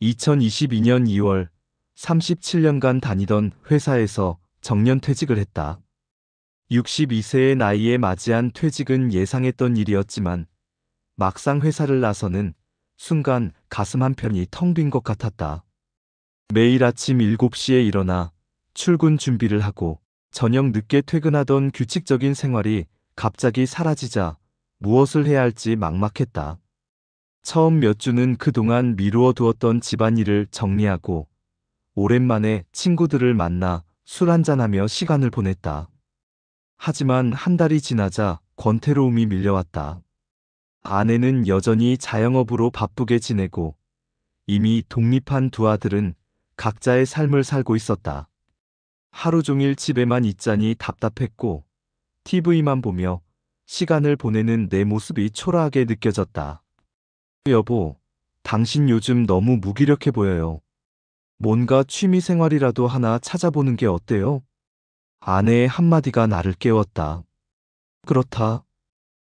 2022년 2월 37년간 다니던 회사에서 정년퇴직을 했다. 62세의 나이에 맞이한 퇴직은 예상했던 일이었지만 막상 회사를 나서는 순간 가슴 한편이 텅 빈 것 같았다. 매일 아침 7시에 일어나 출근 준비를 하고 저녁 늦게 퇴근하던 규칙적인 생활이 갑자기 사라지자 무엇을 해야 할지 막막했다. 처음 몇 주는 그동안 미루어 두었던 집안일을 정리하고 오랜만에 친구들을 만나 술 한잔하며 시간을 보냈다. 하지만 한 달이 지나자 권태로움이 밀려왔다. 아내는 여전히 자영업으로 바쁘게 지내고 이미 독립한 두 아들은 각자의 삶을 살고 있었다. 하루 종일 집에만 있자니 답답했고 TV만 보며 시간을 보내는 내 모습이 초라하게 느껴졌다. 여보, 당신 요즘 너무 무기력해 보여요. 뭔가 취미 생활이라도 하나 찾아보는 게 어때요? 아내의 한마디가 나를 깨웠다. 그렇다.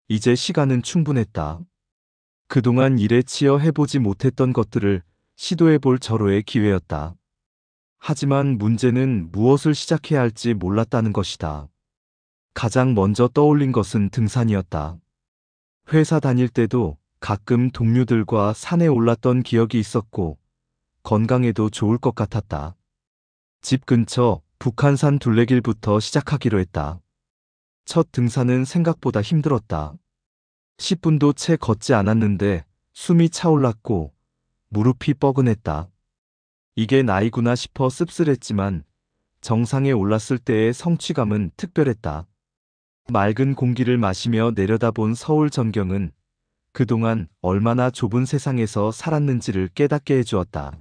이제 시간은 충분했다. 그동안 일에 치여 해보지 못했던 것들을 시도해볼 절호의 기회였다. 하지만 문제는 무엇을 시작해야 할지 몰랐다는 것이다. 가장 먼저 떠올린 것은 등산이었다. 회사 다닐 때도 가끔 동료들과 산에 올랐던 기억이 있었고 건강에도 좋을 것 같았다. 집 근처 북한산 둘레길부터 시작하기로 했다. 첫 등산은 생각보다 힘들었다. 10분도 채 걷지 않았는데 숨이 차올랐고 무릎이 뻐근했다. 이게 나이구나 싶어 씁쓸했지만 정상에 올랐을 때의 성취감은 특별했다. 맑은 공기를 마시며 내려다본 서울 전경은 그동안 얼마나 좁은 세상에서 살았는지를 깨닫게 해주었다.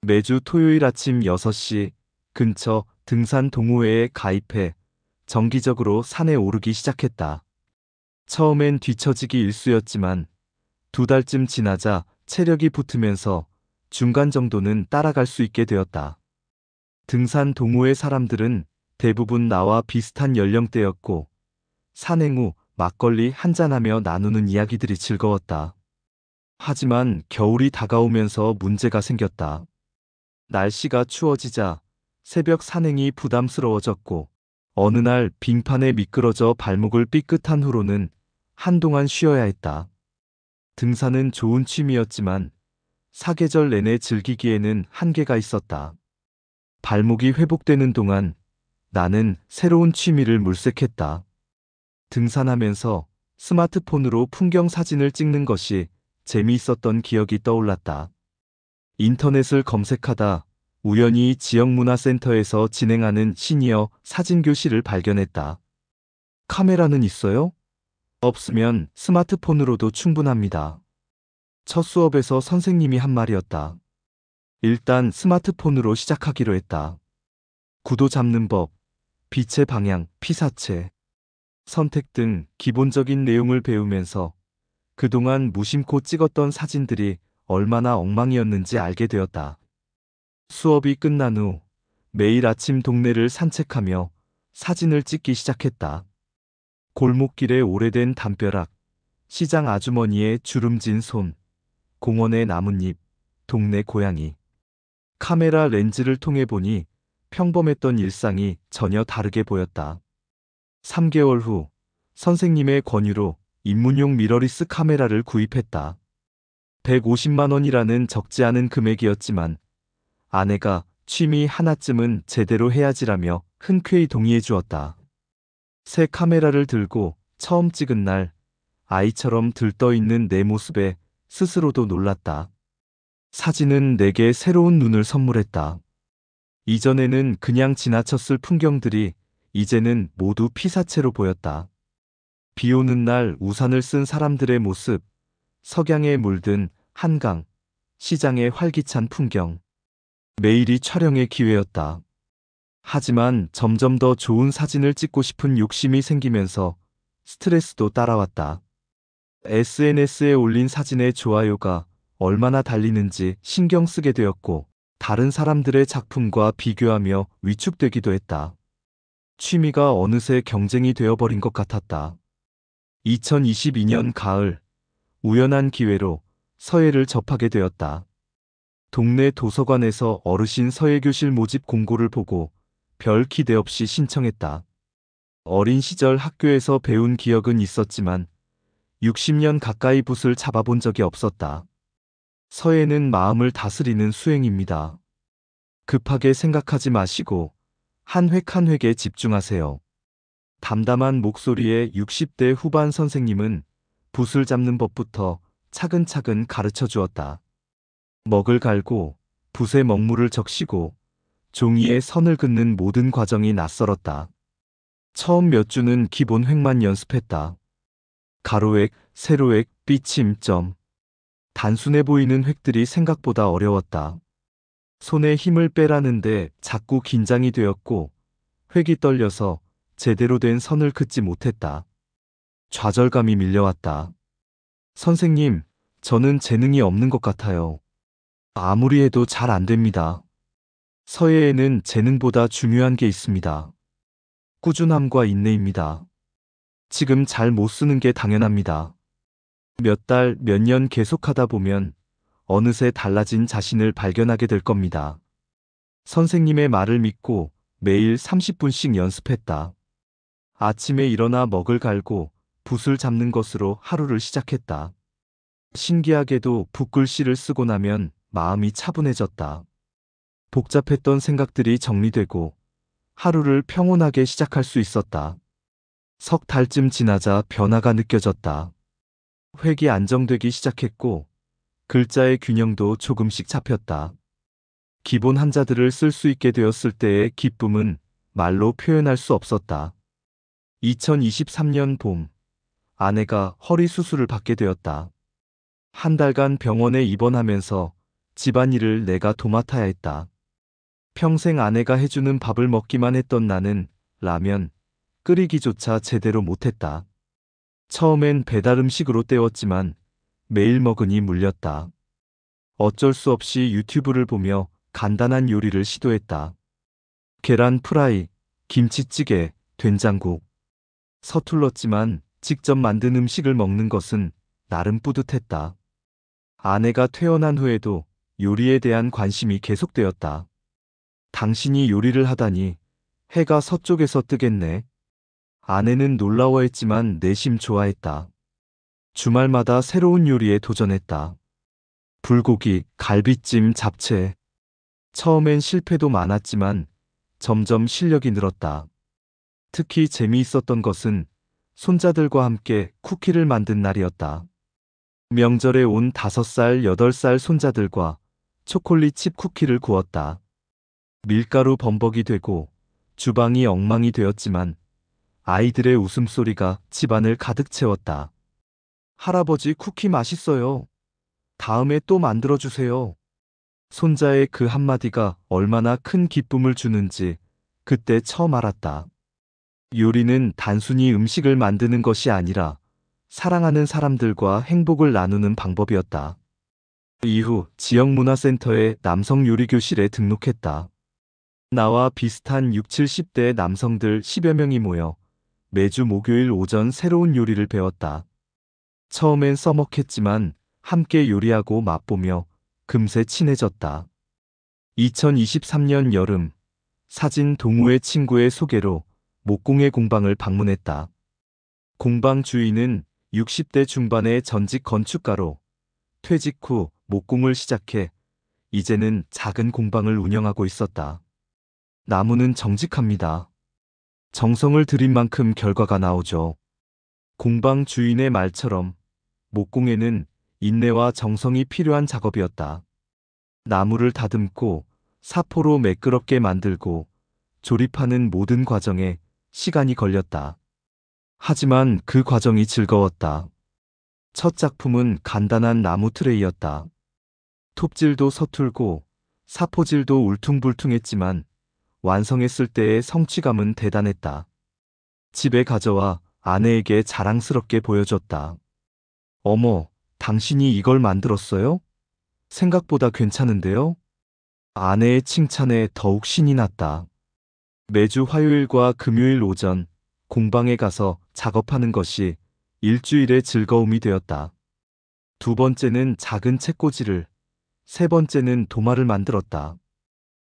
매주 토요일 아침 6시 근처 등산 동호회에 가입해 정기적으로 산에 오르기 시작했다. 처음엔 뒤처지기 일쑤였지만 2달쯤 지나자 체력이 붙으면서 중간 정도는 따라갈 수 있게 되었다. 등산 동호회 사람들은 대부분 나와 비슷한 연령대였고 산행 후 막걸리 한잔하며 나누는 이야기들이 즐거웠다. 하지만 겨울이 다가오면서 문제가 생겼다. 날씨가 추워지자 새벽 산행이 부담스러워졌고 어느 날 빙판에 미끄러져 발목을 삐끗한 후로는 한동안 쉬어야 했다. 등산은 좋은 취미였지만 사계절 내내 즐기기에는 한계가 있었다. 발목이 회복되는 동안 나는 새로운 취미를 물색했다. 등산하면서 스마트폰으로 풍경 사진을 찍는 것이 재미있었던 기억이 떠올랐다. 인터넷을 검색하다 우연히 지역문화센터에서 진행하는 시니어 사진교실을 발견했다. 카메라는 있어요? 없으면 스마트폰으로도 충분합니다. 첫 수업에서 선생님이 한 말이었다. 일단 스마트폰으로 시작하기로 했다. 구도 잡는 법, 빛의 방향, 피사체, 선택 등 기본적인 내용을 배우면서 그동안 무심코 찍었던 사진들이 얼마나 엉망이었는지 알게 되었다. 수업이 끝난 후 매일 아침 동네를 산책하며 사진을 찍기 시작했다. 골목길의 오래된 담벼락, 시장 아주머니의 주름진 손, 공원의 나뭇잎, 동네 고양이. 카메라 렌즈를 통해 보니 평범했던 일상이 전혀 다르게 보였다. 3개월 후 선생님의 권유로 입문용 미러리스 카메라를 구입했다. 150만 원이라는 적지 않은 금액이었지만 아내가 취미 하나쯤은 제대로 해야지라며 흔쾌히 동의해 주었다. 새 카메라를 들고 처음 찍은 날 아이처럼 들떠있는 내 모습에 스스로도 놀랐다. 사진은 내게 새로운 눈을 선물했다. 이전에는 그냥 지나쳤을 풍경들이 이제는 모두 피사체로 보였다. 비 오는 날 우산을 쓴 사람들의 모습, 석양에 물든 한강, 시장의 활기찬 풍경. 매일이 촬영의 기회였다. 하지만 점점 더 좋은 사진을 찍고 싶은 욕심이 생기면서 스트레스도 따라왔다. SNS에 올린 사진의 좋아요가 얼마나 달리는지 신경 쓰게 되었고 다른 사람들의 작품과 비교하며 위축되기도 했다. 취미가 어느새 경쟁이 되어버린 것 같았다. 2022년 가을, 우연한 기회로 서예를 접하게 되었다. 동네 도서관에서 어르신 서예교실 모집 공고를 보고 별 기대 없이 신청했다. 어린 시절 학교에서 배운 기억은 있었지만 60년 가까이 붓을 잡아본 적이 없었다. 서예는 마음을 다스리는 수행입니다. 급하게 생각하지 마시고 한 획 한 획에 집중하세요. 담담한 목소리의 60대 후반 선생님은 붓을 잡는 법부터 차근차근 가르쳐 주었다. 먹을 갈고 붓에 먹물을 적시고 종이에 선을 긋는 모든 과정이 낯설었다. 처음 몇 주는 기본 획만 연습했다. 가로획, 세로획, 삐침, 점. 단순해 보이는 획들이 생각보다 어려웠다. 손에 힘을 빼라는데 자꾸 긴장이 되었고 획이 떨려서 제대로 된 선을 긋지 못했다. 좌절감이 밀려왔다. 선생님, 저는 재능이 없는 것 같아요. 아무리 해도 잘 안 됩니다. 서예에는 재능보다 중요한 게 있습니다. 꾸준함과 인내입니다. 지금 잘 못 쓰는 게 당연합니다. 몇 달, 몇 년 계속하다 보면 어느새 달라진 자신을 발견하게 될 겁니다. 선생님의 말을 믿고 매일 30분씩 연습했다. 아침에 일어나 먹을 갈고 붓을 잡는 것으로 하루를 시작했다. 신기하게도 붓글씨를 쓰고 나면 마음이 차분해졌다. 복잡했던 생각들이 정리되고 하루를 평온하게 시작할 수 있었다. 석 달쯤 지나자 변화가 느껴졌다. 획이 안정되기 시작했고 글자의 균형도 조금씩 잡혔다. 기본 한자들을 쓸 수 있게 되었을 때의 기쁨은 말로 표현할 수 없었다. 2023년 봄, 아내가 허리 수술을 받게 되었다. 한 달간 병원에 입원하면서 집안일을 내가 도맡아야 했다. 평생 아내가 해주는 밥을 먹기만 했던 나는 라면 끓이기조차 제대로 못했다. 처음엔 배달 음식으로 때웠지만 매일 먹으니 물렸다. 어쩔 수 없이 유튜브를 보며 간단한 요리를 시도했다. 계란 프라이, 김치찌개, 된장국. 서툴렀지만 직접 만든 음식을 먹는 것은 나름 뿌듯했다. 아내가 퇴원한 후에도 요리에 대한 관심이 계속되었다. 당신이 요리를 하다니 해가 서쪽에서 뜨겠네. 아내는 놀라워했지만 내심 좋아했다. 주말마다 새로운 요리에 도전했다. 불고기, 갈비찜, 잡채. 처음엔 실패도 많았지만 점점 실력이 늘었다. 특히 재미있었던 것은 손자들과 함께 쿠키를 만든 날이었다. 명절에 온 5살, 8살 손자들과 초콜릿 칩 쿠키를 구웠다. 밀가루 범벅이 되고 주방이 엉망이 되었지만 아이들의 웃음소리가 집안을 가득 채웠다. 할아버지 쿠키 맛있어요. 다음에 또 만들어주세요. 손자의 그 한마디가 얼마나 큰 기쁨을 주는지 그때 처음 알았다. 요리는 단순히 음식을 만드는 것이 아니라 사랑하는 사람들과 행복을 나누는 방법이었다. 이후 지역문화센터의 남성요리교실에 등록했다. 나와 비슷한 6, 70대 남성들 10여 명이 모여 매주 목요일 오전 새로운 요리를 배웠다. 처음엔 써먹했지만 함께 요리하고 맛보며 금세 친해졌다. 2023년 여름, 사진 동호회 친구의 소개로 목공예 공방을 방문했다. 공방 주인은 60대 중반의 전직 건축가로 퇴직 후 목공을 시작해 이제는 작은 공방을 운영하고 있었다. 나무는 정직합니다. 정성을 들인 만큼 결과가 나오죠. 공방 주인의 말처럼 목공예는 인내와 정성이 필요한 작업이었다. 나무를 다듬고 사포로 매끄럽게 만들고 조립하는 모든 과정에 시간이 걸렸다. 하지만 그 과정이 즐거웠다. 첫 작품은 간단한 나무 트레이였다. 톱질도 서툴고 사포질도 울퉁불퉁했지만 완성했을 때의 성취감은 대단했다. 집에 가져와 아내에게 자랑스럽게 보여줬다. 어머, 당신이 이걸 만들었어요? 생각보다 괜찮은데요? 아내의 칭찬에 더욱 신이 났다. 매주 화요일과 금요일 오전 공방에 가서 작업하는 것이 일주일의 즐거움이 되었다. 두 번째는 작은 책꽂이를 세 번째는 도마를 만들었다.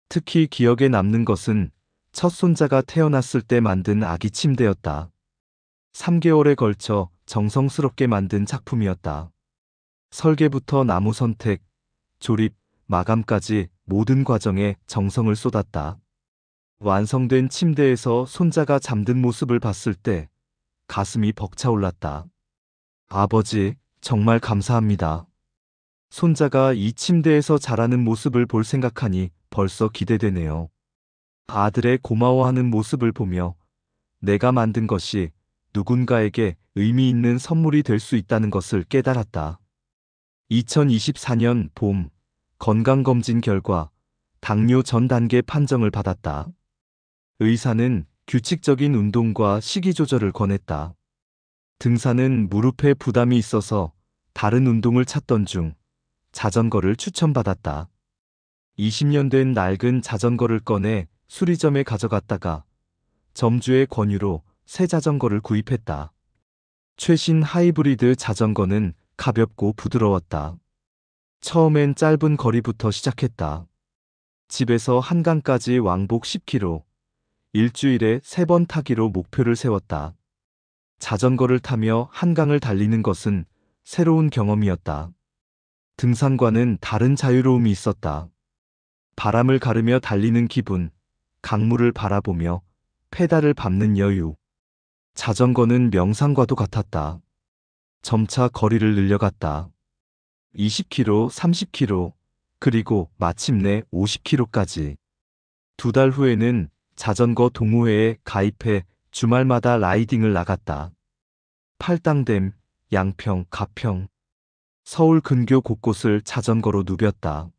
특히 기억에 남는 것은 첫 손자가 태어났을 때 만든 아기 침대였다. 3개월에 걸쳐 정성스럽게 만든 작품이었다. 설계부터 나무 선택, 조립, 마감까지 모든 과정에 정성을 쏟았다. 완성된 침대에서 손자가 잠든 모습을 봤을 때 가슴이 벅차올랐다. 아버지, 정말 감사합니다. 손자가 이 침대에서 자라는 모습을 볼 생각하니 벌써 기대되네요. 아들의 고마워하는 모습을 보며 내가 만든 것이 누군가에게 의미 있는 선물이 될 수 있다는 것을 깨달았다. 2024년 봄, 건강검진 결과 당뇨 전 단계 판정을 받았다. 의사는 규칙적인 운동과 식이 조절을 권했다. 등산은 무릎에 부담이 있어서 다른 운동을 찾던 중 자전거를 추천받았다. 20년 된 낡은 자전거를 꺼내 수리점에 가져갔다가 점주의 권유로 새 자전거를 구입했다. 최신 하이브리드 자전거는 가볍고 부드러웠다. 처음엔 짧은 거리부터 시작했다. 집에서 한강까지 왕복 10km, 일주일에 3번 타기로 목표를 세웠다. 자전거를 타며 한강을 달리는 것은 새로운 경험이었다. 등산과는 다른 자유로움이 있었다. 바람을 가르며 달리는 기분, 강물을 바라보며 페달을 밟는 여유. 자전거는 명상과도 같았다. 점차 거리를 늘려갔다. 20km, 30km, 그리고 마침내 50km까지. 2달 후에는 자전거 동호회에 가입해 주말마다 라이딩을 나갔다. 팔당댐, 양평, 가평, 서울 근교 곳곳을 자전거로 누볐다.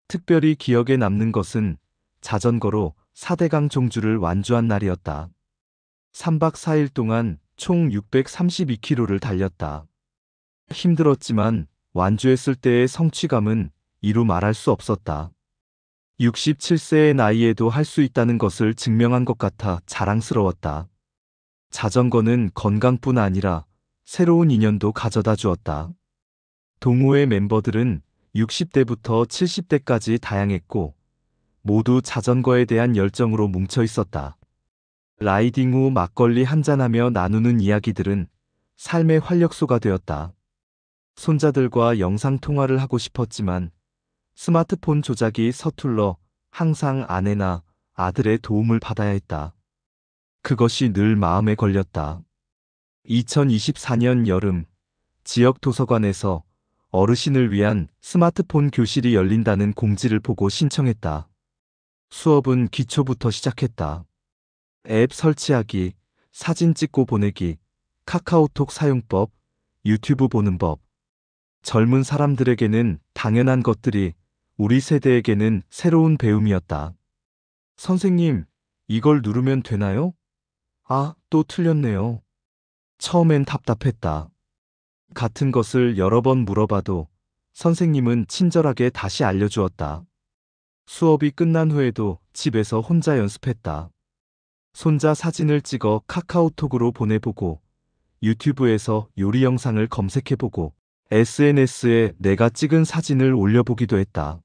특별히 기억에 남는 것은 자전거로 4대강 종주를 완주한 날이었다. 3박 4일 동안 총 632km를 달렸다. 힘들었지만 완주했을 때의 성취감은 이루 말할 수 없었다. 67세의 나이에도 할 수 있다는 것을 증명한 것 같아 자랑스러웠다. 자전거는 건강뿐 아니라 새로운 인연도 가져다 주었다. 동호회 멤버들은 60대부터 70대까지 다양했고 모두 자전거에 대한 열정으로 뭉쳐 있었다. 라이딩 후 막걸리 한잔하며 나누는 이야기들은 삶의 활력소가 되었다. 손자들과 영상통화를 하고 싶었지만 스마트폰 조작이 서툴러 항상 아내나 아들의 도움을 받아야 했다. 그것이 늘 마음에 걸렸다. 2024년 여름, 지역 도서관에서 어르신을 위한 스마트폰 교실이 열린다는 공지를 보고 신청했다. 수업은 기초부터 시작했다. 앱 설치하기, 사진 찍고 보내기, 카카오톡 사용법, 유튜브 보는 법. 젊은 사람들에게는 당연한 것들이 우리 세대에게는 새로운 배움이었다. 선생님, 이걸 누르면 되나요? 아, 또 틀렸네요. 처음엔 답답했다. 같은 것을 여러 번 물어봐도 선생님은 친절하게 다시 알려주었다. 수업이 끝난 후에도 집에서 혼자 연습했다. 손자 사진을 찍어 카카오톡으로 보내보고 유튜브에서 요리 영상을 검색해보고 SNS에 내가 찍은 사진을 올려보기도 했다.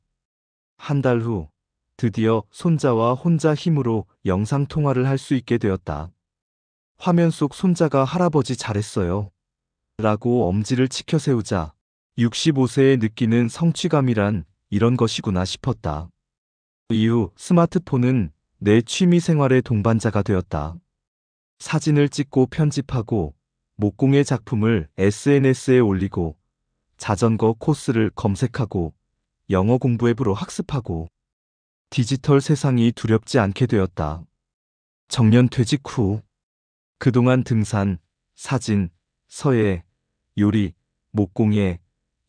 한 달 후 드디어 손자와 혼자 힘으로 영상통화를 할 수 있게 되었다. 화면 속 손자가 할아버지 잘했어요. 라고 엄지를 치켜세우자 65세에 느끼는 성취감이란 이런 것이구나 싶었다. 이후 스마트폰은 내 취미 생활의 동반자가 되었다. 사진을 찍고 편집하고 목공의 작품을 SNS에 올리고 자전거 코스를 검색하고 영어 공부 앱으로 학습하고 디지털 세상이 두렵지 않게 되었다. 정년 퇴직 후 그동안 등산, 사진, 서예, 요리, 목공예,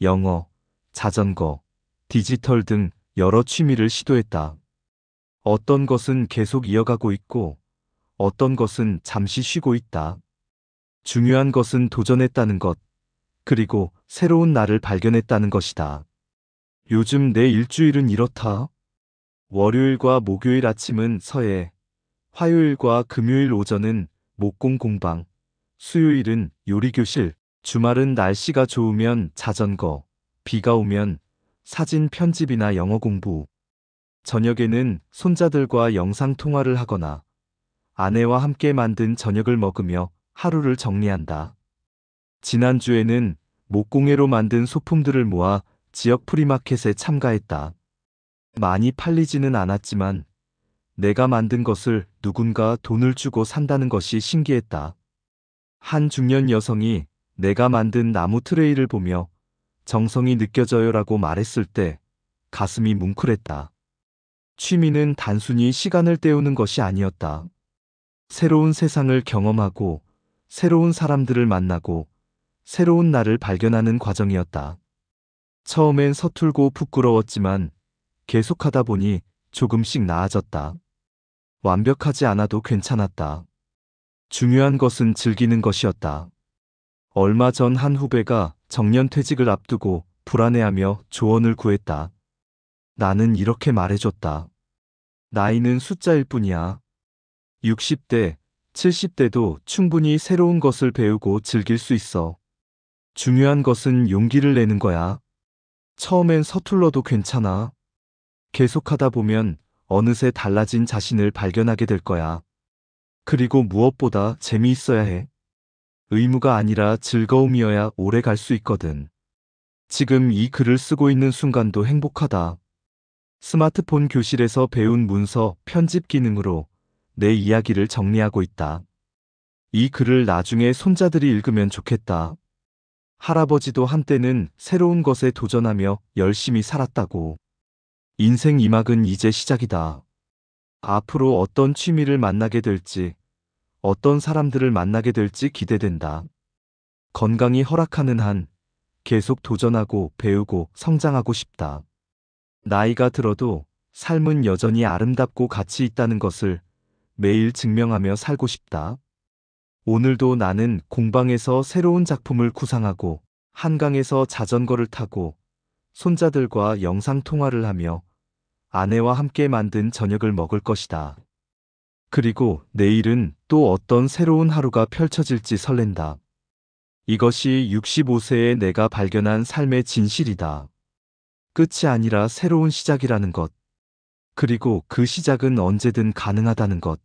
영어, 자전거, 디지털 등 여러 취미를 시도했다. 어떤 것은 계속 이어가고 있고 어떤 것은 잠시 쉬고 있다. 중요한 것은 도전했다는 것, 그리고 새로운 나를 발견했다는 것이다. 요즘 내 일주일은 이렇다. 월요일과 목요일 아침은 서예, 화요일과 금요일 오전은 목공 공방, 수요일은 요리 교실, 주말은 날씨가 좋으면 자전거, 비가 오면 사진 편집이나 영어 공부. 저녁에는 손자들과 영상 통화를 하거나 아내와 함께 만든 저녁을 먹으며 하루를 정리한다. 지난주에는 목공예로 만든 소품들을 모아 지역 프리마켓에 참가했다. 많이 팔리지는 않았지만 내가 만든 것을 누군가 돈을 주고 산다는 것이 신기했다. 한 중년 여성이 내가 만든 나무 트레이를 보며 정성이 느껴져요라고 말했을 때 가슴이 뭉클했다. 취미는 단순히 시간을 때우는 것이 아니었다. 새로운 세상을 경험하고 새로운 사람들을 만나고 새로운 나를 발견하는 과정이었다. 처음엔 서툴고 부끄러웠지만 계속하다 보니 조금씩 나아졌다. 완벽하지 않아도 괜찮았다. 중요한 것은 즐기는 것이었다. 얼마 전 한 후배가 정년퇴직을 앞두고 불안해하며 조언을 구했다. 나는 이렇게 말해줬다. 나이는 숫자일 뿐이야. 60대, 70대도 충분히 새로운 것을 배우고 즐길 수 있어. 중요한 것은 용기를 내는 거야. 처음엔 서툴러도 괜찮아. 계속하다 보면 어느새 달라진 자신을 발견하게 될 거야. 그리고 무엇보다 재미있어야 해. 의무가 아니라 즐거움이어야 오래 갈 수 있거든. 지금 이 글을 쓰고 있는 순간도 행복하다. 스마트폰 교실에서 배운 문서 편집 기능으로 내 이야기를 정리하고 있다. 이 글을 나중에 손자들이 읽으면 좋겠다. 할아버지도 한때는 새로운 것에 도전하며 열심히 살았다고. 인생 2막은 이제 시작이다. 앞으로 어떤 취미를 만나게 될지, 어떤 사람들을 만나게 될지 기대된다. 건강이 허락하는 한 계속 도전하고 배우고 성장하고 싶다. 나이가 들어도 삶은 여전히 아름답고 가치 있다는 것을 매일 증명하며 살고 싶다. 오늘도 나는 공방에서 새로운 작품을 구상하고 한강에서 자전거를 타고 손자들과 영상 통화를 하며 아내와 함께 만든 저녁을 먹을 것이다. 그리고 내일은 또 어떤 새로운 하루가 펼쳐질지 설렌다. 이것이 65세의 내가 발견한 삶의 진실이다. 끝이 아니라 새로운 시작이라는 것. 그리고 그 시작은 언제든 가능하다는 것.